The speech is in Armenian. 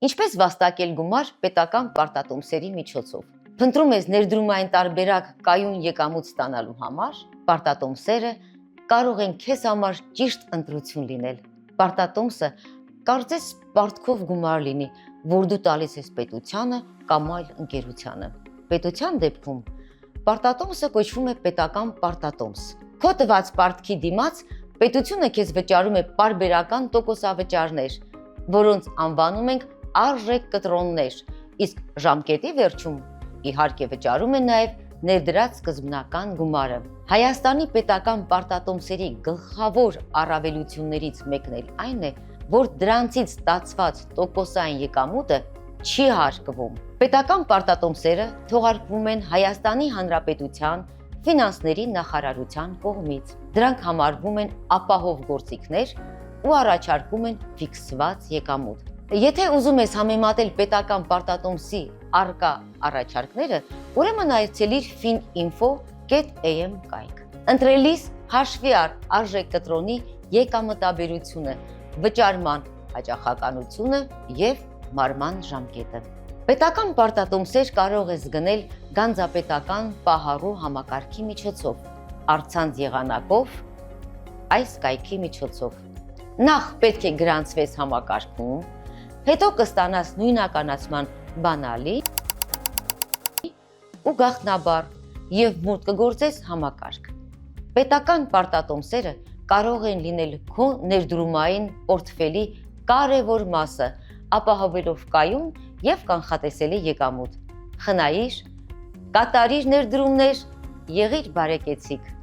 Ինչպես վաստակել գումար պետական պարտատոմսերի միջոցով։ Փնտրում ես ներդրումային տարբերակ կայուն եկամուտ ստանալու համար, պարտատոմսերը կարող են քեզ համար ճիշտ ընտրություն լինել։ Պարտատոմսը կարծես պարտքով գումար լինի, որ դու տալիս ես պետությանը կամ այլ ընկերությանը։ Պետության դեպքում պարտատոմսը կոչվում է պետական պարտատոմս։ Քո տված պարտքի դիմաց պետությունը քեզ վճարում է պարբերական տոկոսավճարներ, որոնց անվանում ենք արժեք կտրոններ, իսկ ժամկետի վերջում իհարկե վճարում է նաև ներդրած սկզբնական գումարը։ Հայաստանի պետական պարտատոմսերի գլխավոր առավելություններից մեկն էլ այն է, որ դրանցից ստացված տոկոսային եկամուտը չի հարկվում։ Պետական պարտատոմսերը թողարկվում են Հայաստանի Հանրապետության ֆինանսների նախարարության կողմից։ Դրանք համարվում են ապահով գործիքներ ու առաջարկում են ֆիքսված եկամուտ։ Եթե ուզում ես համեմատել պետական պարտատոմսի առկա առաջարկները, ուրեմն այցելիր fininfo.am կայք։ Ընտրելիս հաշվի առ արժեք կտրոնի եկամտաբերությունը, վճարման հաճախականությունը եւ մարման ժամկետը։ Պետական պարտատոմսեր կարող ես գնել գանձապետական պահարու համակարգի միջոցով, առցանց եղանակով, այս կայքի միջոցով։ Նախ պետք է գրանցվես համակարգում, հետո կստանաս նույնականացման բանալի ու գաղտնաբար եւ մուտք կգործես համակարգ։ Պետական պարտատոմսերը կարող են լինել քո ներդրումային պորտֆելի կարևոր մասը, ապահովելով կայուն եւ կանխատեսելի եկամուտ։ Խնայիր, կատարիր ներդրումներ, եղիր բարեկեցիկ։